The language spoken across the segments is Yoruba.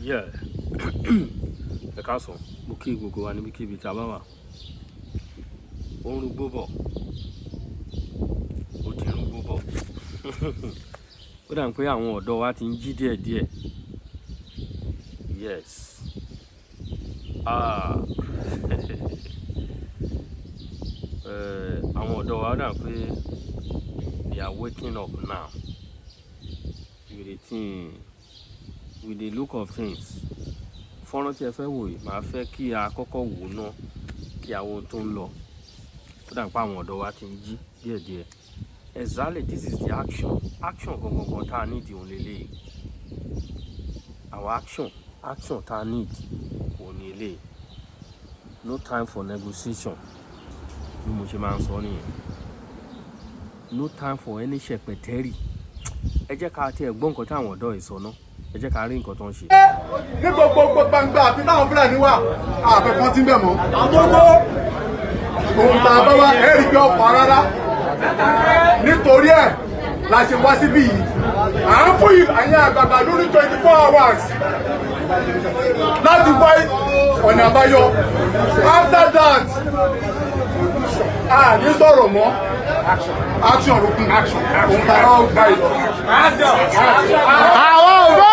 Yeah. Ẹ káàsán, mo kí gbogbo wa níbikíbi tá a bá wà. Ó ń rúgbó bọ̀. Ó ti ń rúgbó bọ̀. Ó dà pé àwọn ọ̀dọ́ wa ti ń jí díẹ̀díẹ̀. Yes. Àwọn ọ̀dọ́ wa dà pé they are waking up now. With the look of things. Fọ́nrán tí ẹ fẹ́ wò yìí, màá fẹ́ kí a kọ́kọ́ wò ná kí àwọn ohun tó ń lọ. Ó dà pé àwọn ọ̀dọ́ wa ti ń jí díẹ̀díẹ̀. Exactly, this is the action. Action gangan tá a need òun lélẹ́yìí. Our action tá a need òun ni eléyìí. No time for negotiation. Bí mo ṣe máa ń sọ nìyẹn. No time for any ṣẹpẹtẹ́rì. Ẹ jẹ́ ká tiẹ̀ gbọ́ nǹkan tí àwọn ọ̀dọ́ yìí sọ ná. Ẹ jẹ́ ká rí nǹkan tó ń ṣe. Ní gbogbo gbangba àfi táwọn Fúlàní wà àfẹ́kọ́ tí ń bẹ̀ mọ́. Àgbógbó ohun tá a bá wá ẹ̀rí pé ọ̀pọ̀ rárá. Nítorí ẹ̀ la ṣe wá síbí yìí. À ń fún àyìn àgbàgbà lórí 24 hours láti wá ọ̀nà àbáyọ. After that, a ní sọ̀rọ̀ mọ́. Action lókun action. Òun tá a wá gbà yìí lọ. Àwọn ògbó!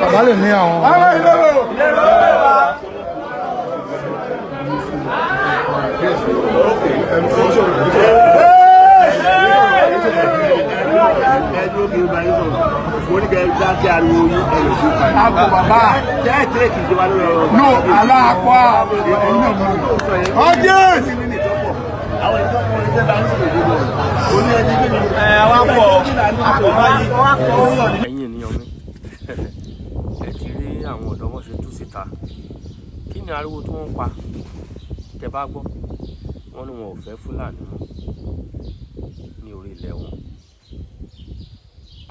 Bàbá lè ní àwọn. Àpò bàbá. No, aláàpá. Audience! Ẹ̀yin ènìyàn mi, ẹ ti rí àwọn ọ̀dọ́ wọn ṣe tú síta. Kí ni ariwo tí wọ́n ń pa? Tẹ́ bá gbọ́, wọ́n ní wọn ò fẹ́ Fúlàní mọ́ ní orí ilẹ̀ wọn.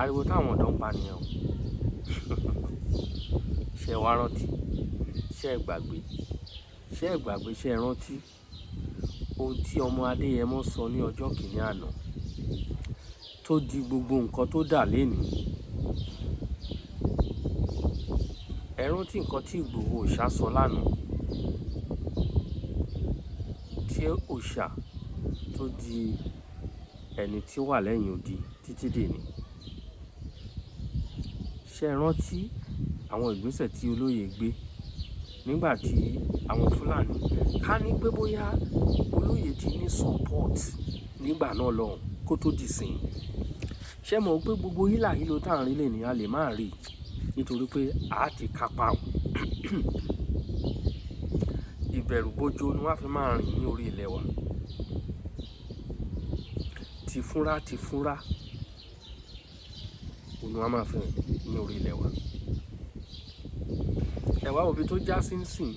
Ariwo táwọn ọ̀dọ́ ń pa nìyẹn o. Ṣé ẹ wá rántí? Ṣé ẹ gbàgbé? Ṣé ẹ gbàgbé? Ṣé ẹ rántí ohun tí ọmọ Adéyẹmọ sọ ní ọjọ́ kìíní àná tó di gbogbo nǹkan tó dà lénìí? Ẹ rántí nǹkan tí Ìgbòho Òòṣà sọ lánàá, tí Òòṣà tó di ẹni tí ó wà lẹ́yìn odi títí dèní. Ṣé ẹ rántí àwọn ìgbésẹ̀ tí olóyè gbé nígbà tí àwọn Fúlàní ká ní pé bóyá olóyè ti ní support nígbà náà lọ́hùn kó tó di sìn? Ṣé mọ̀ pé gbogbo hílàhílo tá à ń rí lè ní a lè má rí nítorí pé a ti kápá wọn. Ìbẹ̀rù bójó ni wọ́n á fi máa rìn ní orí ilẹ̀ wa. Ti fúnra òun ni wọ́n á máa fi rìn ní orí ilẹ̀ wa. Ẹ̀wá òbí tó já sí ń sìn,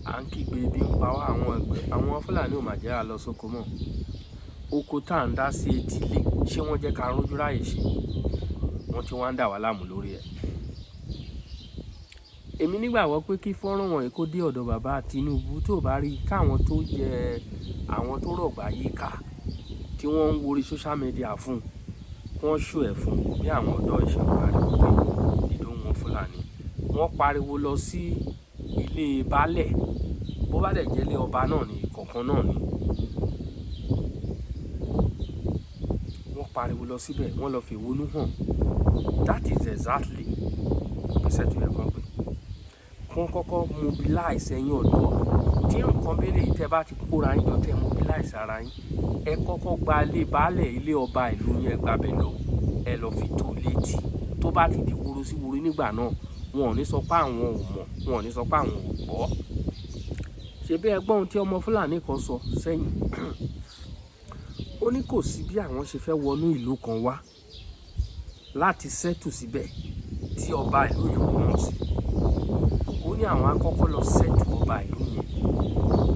à ń kígbe bí ń pa wá àwọn Fúlàní ò mà jẹ́ à lọ sóko mọ́. Oko tá à ń dá sí etílé, ṣé wọ́n jẹ́ ká rójú ráyè ṣe? Wọ́n ti wá ń dà wá láàmú lórí ẹ̀. Èmi nígbàgbọ́ pé kí fọ́nrán wọ̀nyí kó dé ọ̀dọ̀ bàbá Tinubu, tó bá rí káwọn tó yẹ àwọn tó rọ̀gbà yíká tí wọ́n ń worí social media fún kí wọ́n ṣó ẹ̀ fún bí àwọn ọ̀dọ́ ìṣàpariwo pé ìdóhùn Fúlàní. Wọ́n pariwo lọ sí ilé baálẹ̀, bó bá dẹ̀ jẹ́ ilé ọba náà ni ìkọ̀ọ̀kan náà ni. Wọ́n pariwo lọ síbẹ̀, wọ́n lọ fi ìwónú hàn. That is exactly ìgbésẹ̀ tó yẹ kán pé. Wọ́n kọ́kọ́ mobilize ẹ̀yin ọ̀dọ́. Tí nǹkan bẹ́lẹ̀ yìí tẹ́ bá ti kóra yín jọ tẹ́ mobilize ara yín, ẹ kọ́kọ́ gba ilé baálẹ̀, ilé ọba ìlú yẹn gbabẹ̀ lọ. Ẹ lọ fi tó létí. Tó bá ti di woro sí woro nígbà náà, wọn ò ní sọ pé àwọn ò mọ̀, wọn ò ní sọ pé àwọn ò gbọ́. Ṣebí ẹ gbọ́ ohun tí ọmọ Fúlàní kan sọ sẹ́yìn? Ó ní kò sí bí àwọn ṣe fẹ́ wọnú ìlú kan wá láti settle síbẹ̀ tí ọba ìlú yẹn wọ́n sí. Ó ní àwọn akọ́kọ́ lọ settle ọba ìlú yẹn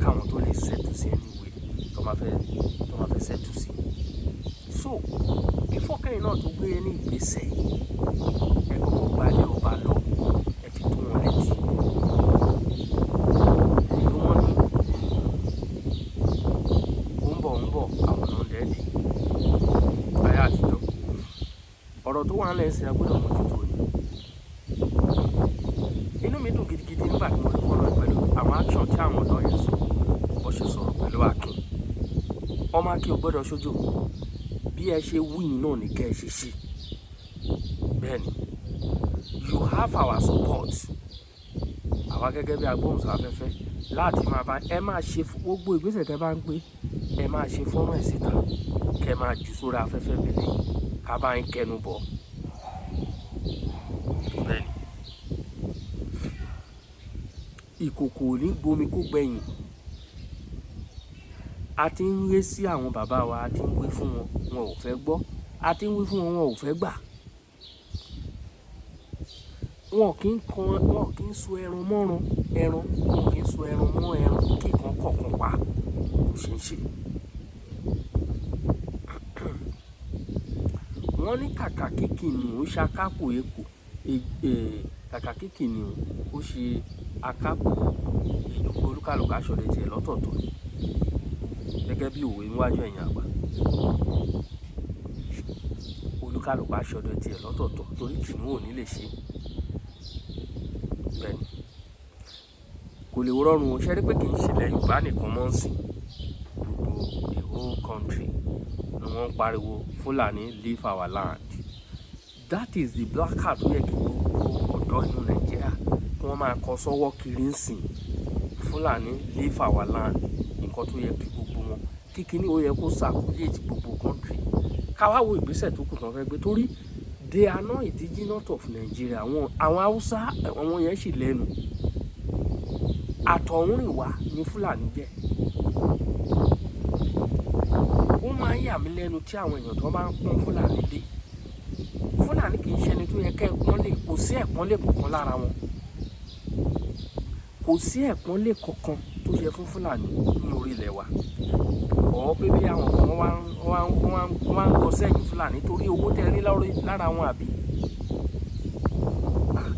káwọn tó lè settle sí anyway tó máa fẹ́ settle sí. So before kẹ́yìn náà tó gbé ní ìgbésẹ̀, ẹ kọ́kọ́ gba ilé ọba lọ, ẹ fi tó wọn létí. Ìlú wọn ní ó ń bọ̀ bọ̀ àwọn náà dẹ́ẹ̀dì ayé àtijọ́ ọ̀rọ̀ tó wà ń lẹ́sìn agbọ́dọ̀ mójútó ni. Inú mi dùn gidigidi nígbà tí mo rí fọ́nrán pẹ̀lú àwọn action tí àwọn ọ̀dọ́ yẹn sọ bó ṣe sọ̀rọ̀ pẹ̀lú Akin. Ọmọ Akin ò gbọ́dọ̀ ṣojo bí ẹ ṣe wíyìn náà ní kẹ́ ẹ ṣe ṣe. Bẹ́ẹ̀ni, you have our support. Àwa gẹ́gẹ́ bí agbóhùnsáfẹ́fẹ́ láti máa bá ẹ máa ṣe gbogbo ìgbésẹ̀ tẹ́ bá ń gbé ẹ máa ṣe fọ́nrán ẹ̀ síta kẹ́ máa jù sórí afẹ́fẹ́ bèlè ká bá ń kẹnu bọ̀. Bẹ́ẹ̀ni, ìkòkò ò ní gbomi kó gbẹ̀yìn. A ti ń wé sí àwọn bàbá wa, a ti ń wé fún wọn, wọn ò fẹ́ gbọ́. A ti ń wé fún wọn, wọn ò fẹ́ gbà. Wọn kì í so ẹran mọ́ran ẹran, wọn kì í so ẹran mọ́ ẹran kí kan kọ̀ọ̀kan pa kò ṣe é ṣe. Wọ́n ní kàkà kíkì ni ó ṣe akápò epo, kàkà kíkì ni ó ṣe akápò olúkàlùkù aṣọ̀rẹ́ tiẹ̀ lọ́tọ̀ọ̀tọ̀ gẹ́gẹ́ bí òwe níwájú ẹ̀yìn àgbà. Olúkàlùkù aṣọ̀rẹ́ tiẹ̀ lọ́tọ̀ọ̀tọ̀ torí kìnnìún ò ní lè ṣe. Bẹ́ẹ̀ni, kò lè rọrùn o. Ṣe rí pé kì í ṣẹlẹ̀ Yorùbá nìkan mọ́ ń sìn, gbogbo the whole country ni wọ́n ń pariwo Fulani leave our land. That is the black card tó yẹ kí gbogbo ọ̀dọ́ inú Nàìjíríà kí wọ́n máa kọ sọ́wọ́ kiri ń sìn. Fulani leave our land, nǹkan tó yẹ kí gbogbo wọn kíkiní ó yẹ kó circulate gbogbo country. Ká wá wo ìgbésẹ̀ tó kù tán fẹ́ gbé torí they are not indigenous of Nigeria. Àwọn Haúsá àwọn yẹn sì lẹ́nu. Àtọ̀húnrìnwá ni Fulani jẹ́. Ó máa ń yà mí lẹ́nu tí àwọn èèyàn tó bá ń pọ́n Fulani lé. Fulani kì í ṣe ẹni tó yẹ kẹ́ ẹ̀pọ́nlé, kò sí ẹ̀pọ́nlé kankan lára wọn. Kò sí ẹ̀pọ́nlé kankan tó yẹ fún Fulani ní orílẹ̀ wa. Ọ̀ pé bí àwọn kan wá ń gọ sẹ́yìn Fulani torí owó tẹ́ rí lára wọn àbí.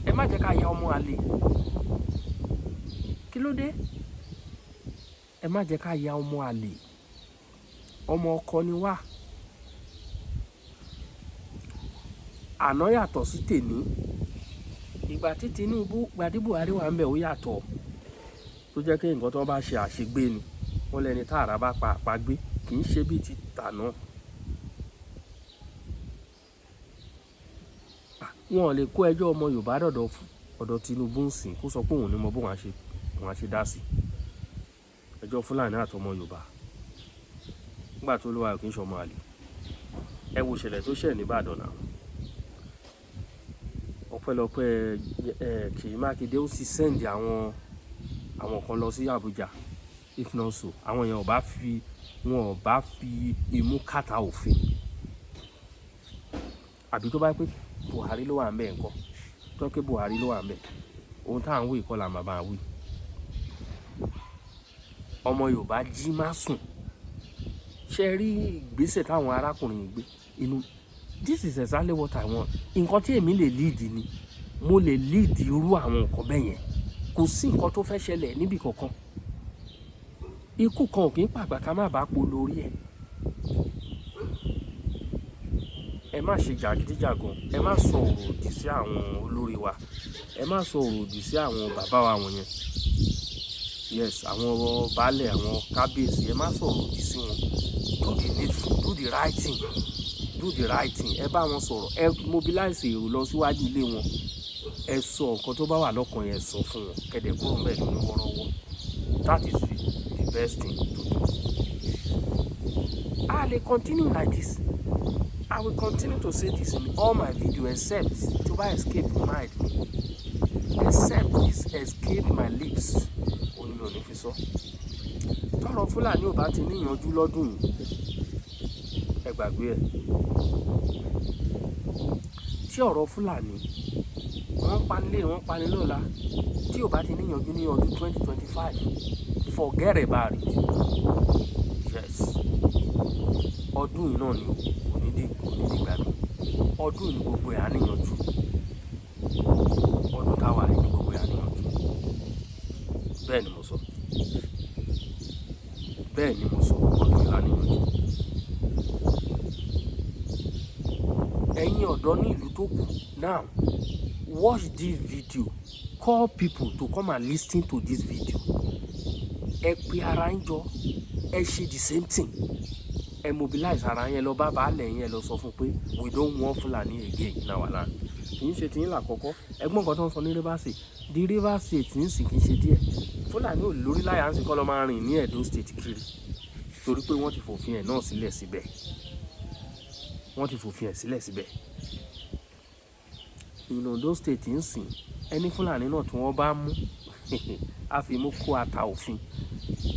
Ẹ má jẹ́ ká ya ọmọ àlè. Kí ló dé? Ẹ má jẹ́ ká ya ọmọ àlè. Ọmọ ọkọ ni wá. Àná yàtọ̀ sí tèní. Ìgbà tí Tinubu gbadí Buhari wà ń bẹ̀ ó yàtọ̀. Tó jẹ́ kí nǹkan tó bá ṣe àṣegbé ni. Wọ́n lẹ́ni tààrà bá pa gbé kì í ṣe bí ti tàná. Wọn ò lè kó ẹjọ́ ọmọ Yorùbá ọ̀dọ̀ Tinubu ń sìn kó sọ pé òun ni mo bóun á ṣe dá sí ẹjọ́ Fulani àtọmọ Yorùbá nígbà tó lówà kì í ṣọmọ àlè. Ẹ wo ìṣẹ̀lẹ̀ tó ṣẹ̀ ní Ìbàdàn náà. Ọpẹ́lọpẹ́ Ṣèyí Mákindé ó sì sẹ́ǹdì àwọn kan lọ sí Àbújá. If not so, àwọn èèyàn wọn ò bá fi imú kàtà òfin. Àbí tó bá pé Buhari ló wà ń bẹ̀ nǹkan, tó pé Buhari ló wà ń bẹ̀, ohun tá à ń wí kọ́ là máa bá wí. Ọmọ Yorùbá jí má sùn. Ṣé rí ìgbésẹ̀ táwọn arákùnrin yìí gbé inú? This is exactly what I want. Nǹkan tí èmi lè lead ni, mo lè lead irú àwọn nǹkan bẹ́ẹ̀ yẹn. Kò sí nǹkan tó fẹ́ ṣẹlẹ̀ níbi kankan. Ikú kan ò kí ń pàgbà ká má bàa po lórí ẹ̀. Ẹ má ṣe jàgídíjàgan, ẹ má sọ ọ̀rọ̀ òdì sí àwọn olórí wa, ẹ má sọ ọ̀rọ̀ òdì sí àwọn bàbá wa wọ̀nyẹn. Yes, àwọn baálẹ̀, àwọn kábíyèsí, ẹ má sọ ọ̀rọ̀ òdì sí wọn. Do the needful, do the right thing, do the right thing. Ẹ bá wọn sọ̀rọ̀, ẹ mobilize èrò lọ síwájú ilé wọn. Ẹ sọ nǹkan tó bá wà lọ́kàn yẹn sọ fún wọn, kẹ̀dẹ̀ kúrò ńbẹ̀ lórí wọ́rọ́wọ́. That is the best thing to do. I will continue like this. I will continue to say this in all my videos except to escape mind me. Except this escape my lips. Onílò ní fi sọ. Tọ́rọ̀ Fúlàní ò bá ti níyanjú lọ́dún yìí. Ẹ gbàgbé ẹ̀. Tí ọ̀rọ̀ Fúlàní wọ́n panilé wọ́n panilọ́la tí ò bá ti níyanjú ní ọdún 2025, forget about it. Yes. Ọdún yìí náà ni kò ní dìgbà mi. Ọdún yìí ni gbogbo ẹ̀ á níyanjú. Ọdún táwa ni gbogbo ẹ̀ á níyanjú. Bẹ́ẹ̀ ni mo sọ. Ọdún yìí á níyanjú. ọ̀dọ́ ní ìlú tó kù. Now watch this video, call people to come and listen to this video. Ẹ pe ara yín jọ, ẹ ṣe the same thing. Ẹ mobilize ara yín, lọ bá baálẹ̀ yín, lọ sọ fún pé we don't want Fulani again in our land. Kì í ṣe tiyín lákọ̀ọ́kọ́. Ẹgbọ́n nǹkan tó ń sọ ní Rivers State. The Rivers State ń sìn kì í ṣe díẹ̀. Fulani ò lórí láyà ń sìn kọ́ lọ́ máa rìn ní Edo State kiri. Torí pé wọ́n ti fòfin ẹ̀ náà sílẹ̀ síbẹ̀. Wọ́n ti fòfin ẹ̀ sílẹ̀ síbẹ̀. In Ondo State ń sìn, ẹni Fulani náà tí wọ́n bá mú a fi mú kó ata òfin.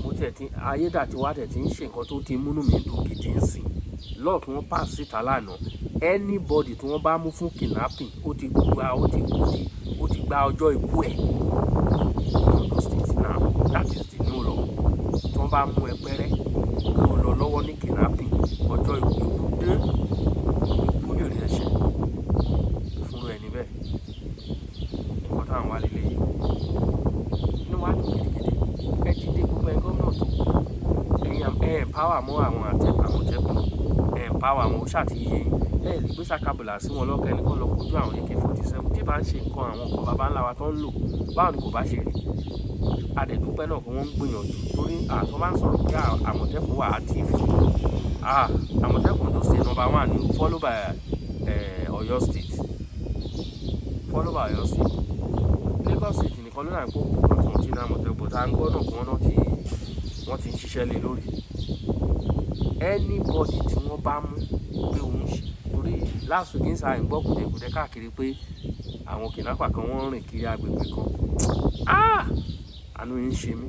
Mo tẹ̀ tí ayédàtiwá tẹ̀ tí ń ṣe nǹkan tó ti múnú mi dùn gidi ń sìn. Lọ́ọ̀ tí wọ́n pass síta lánàá, anybody tí wọ́n bá mú fún kidnapping ó ti gba ọjọ́ ikú ẹ̀. In Ondo State now, that is the new law. Tí wọ́n bá mú ẹ pẹ́rẹ́ kí o lọ lọ́wọ́ ní kidnapping, ọjọ́ ikú dé, ikú lè rí ẹ̀ṣẹ̀ fún ẹni bẹ́ẹ̀. Nǹkan táwọn wá lílé yìí. Inú wa dùn gidigidi. Ẹ ti dé gbogbo ẹ̀ gómìnà tó. Ẹ empower mọ́ àwọn àmọ̀tẹ́kùn. Ẹ empower àwọn ó ṣàtìyẹ. Ẹ lè gbé ṣàkàbùlà sí wọn lọ́kẹ́ ní kó lọ kojú àwọn AK-47. Tí bá ń ṣe nǹkan àwọn ọkọ̀ bàbá ńlá wa tó ń lò, báwo ni kò bá ṣe rí? Adẹ̀dúpẹ́ náà kí wọ́n ń gbìyànjú torí àtọ́ bá ń sọ̀rọ̀ pé àmọ̀tẹ́kùn wà active. Àmọ̀tẹ́kùn tó ṣe number 1 ni followed by Ọ̀yọ́ State. Followed by Ọ̀yọ́ State. Lagos State nìkan ló náà ń kó kòkòrò tí ní àmọ̀tẹ́kùn tá ń gbọ́ náà kí wọ́n ti ń ṣiṣẹ́ lé lórí. Anybody tí wọ́n bá mú pé òun ṣe torí last week ń sa ìgbọ́ kùdẹ̀kùdẹ̀ káàkiri pé àwọn kidnapper kan wọ́n rìn kiri agbègbè kan. Àánú yín ṣe mí.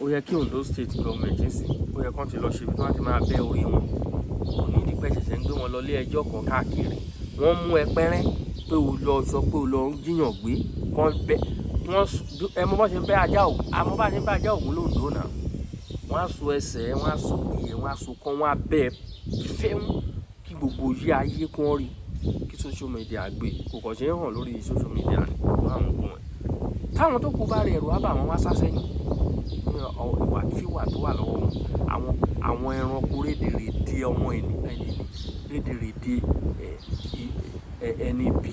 Ó yẹ kí Ondo State government sìn, ó yẹ kán ti lọ ṣe ibi tí wọ́n ti máa bẹ́ orí wọn. Kò ní ìdípẹ́ ṣẹ̀ṣẹ̀ ń gbé wọn lọ ilé ẹjọ́ kan káàkiri. Wọ́n mú ẹ pẹ́rẹ́ pé o lọ sọ pé o lọ ń jiyàn gbé kán bẹ́ ẹ mọ bá ṣe ń bẹ́ ajá ògùn, àmọ́ bá ṣe ń bẹ́ ajá ògùn lóńdó náà. Wọ́n á so ẹsẹ̀, wọ́n á so ìyẹ́, wọ́n á so kán, wọ́n á bẹ́ ẹ fẹ́mú kí gbogbo yí ayé kán rí. Kí social media gbé kò kàn ṣe é hàn lórí social media ní gbogbo àwọn nǹkan ẹ̀. Táwọn tó kú bá rí ẹ̀rù á bà wọ́n wá sásẹ́yìn. Ìwàkiwà tó wà lọ́wọ́ wọn, àwọn ẹranko rédèrèdè ọmọ ènìyàn, rédèrèdè ẹni bí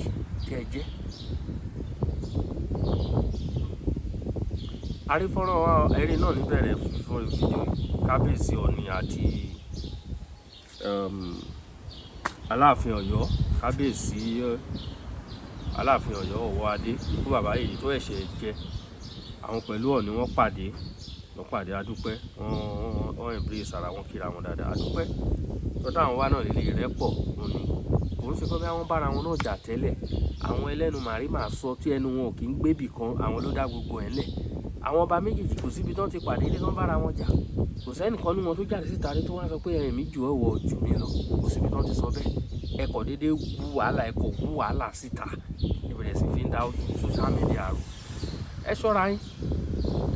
jẹ́jẹ́. Arífọ́nrán eré náà níbẹ̀rẹ̀ fún fídíò kábíyèsí Ọ̀ọ̀ni àti Aláàfin Ọ̀yọ́, kábíyèsí Aláàfin Ọ̀yọ́ Owoade fún bàbá yìí tó ẹ̀ṣẹ̀ jẹ. Àwọn pẹ̀lú Ọ̀ọ̀ni wọ́n pàdé adúpẹ́, wọ́n embrace ara wọn kíra wọn dáadáa adúpẹ́. Tọ́tà àwọn wá náà lè rẹ́pọ̀ òní. Kò ń ṣe pé àwọn bára wọn náà jà tẹ́lẹ̀. Àwọn ẹlẹ́nu màrí màá sọ tí ẹnu wọn ò kí ń gbébì kan, àwọn ló dá gbogbo ẹ̀ lẹ̀. Àwọn ọba méjèèjì kò síbi tán ti pàdé ilé tán bára wọn jà. Kò sẹ́nìkan nínú wọn tó jáde síta rí tó wá sọ pé ẹ̀mí jù ọ́ wọ̀ jù mí lọ. Kò síbi tán ti sọ bẹ́ẹ̀. Ẹ kọ̀ déédéé wú wàhálà síta. Ìbẹ̀rẹ̀ sí fi ń da social media rú. Ẹ ṣọ́ra yín.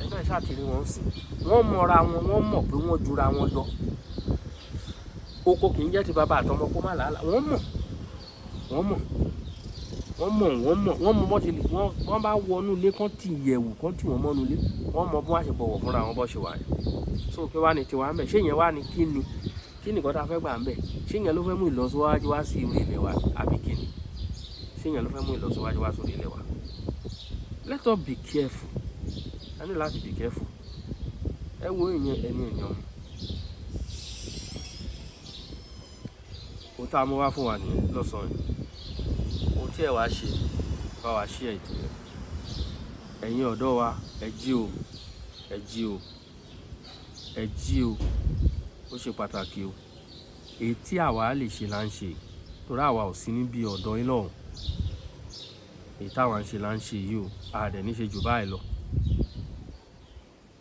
Ẹ náà ṣàtìrí wọn sí. Wọ́n mọra wọn, wọ́n mọ̀ pé wọ́n jura wọn lọ. Oko kì í jẹ́ ti bàbá àtọmọ kó má làálàá. Wọ́n mọ̀ bọ́ ti lè wọ́n bá wọnú ilé kán ti yẹ̀wù kán tí wọ́n mọ́nú ilé. Wọ́n mọ bí wọ́n á ṣe bọ̀wọ̀ fúnra wọn bọ́ ṣe wà yẹn. So kí wá ní tiwa ń bẹ̀? Ṣé ìyẹn wá ní kí ni nǹkan tá a fẹ́ gbà ń bẹ̀? Ṣé ìyẹn ló fẹ́ mú ìlọsíwájú wá sí orí ilẹ̀ wa àbí kí ni? Ṣé ìyẹn ló fẹ́ mú ìlọsíwájú wá sórí ilẹ̀ wa? Let us be careful. A ní láti be careful. Ẹ wo ìyẹn èèyàn mi. Ohun tá a mú wá fún wa nìyẹn lọ́sàn-án yìí. Ohun tí ẹ wá ṣe bá wa ṣí ètò yẹn. Ẹ̀yin ọ̀dọ́ wa ẹ jí o, ẹ jí o, ẹ jí o. Ó ṣe pàtàkì o. Èyí tí àwa lè ṣe là ń ṣe torí àwa ò sí níbi ọ̀dọ́ yín lọ́hùn. Èyí táwa ń ṣe là ń ṣe yìí o. A dẹ̀ ní ṣe jù báyìí lọ.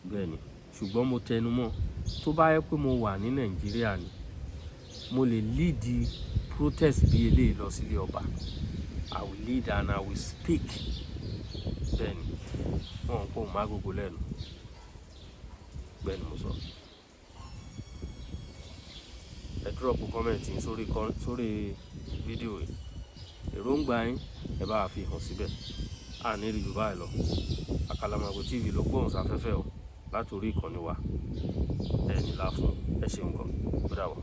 Bẹ́ẹ̀ ni, ṣùgbọ́n mo tẹnu mọ́ tó bá yẹ pé mo wà ní Nàìjíríà ni mo lè lead protest bí eléyìí lọ sílé ọba. I will lead and I will speak. Bẹ́ẹ̀ ni, wọ́n kò má gbogbo lẹ́nu. Bẹ́ẹ̀ ni mo sọ. Ẹ drop comment yín sórí fídíò yìí. Èròǹgbà yín ẹ bá fi hàn síbẹ̀. A ní rí jù báyìí lọ. Àkàlàmàgbò TV ló gbóhùn sáfẹ́fẹ́ o láti orí ìkànnì wa. Ẹ ní láfún ẹ ṣeun gan. Ó dàbọ̀.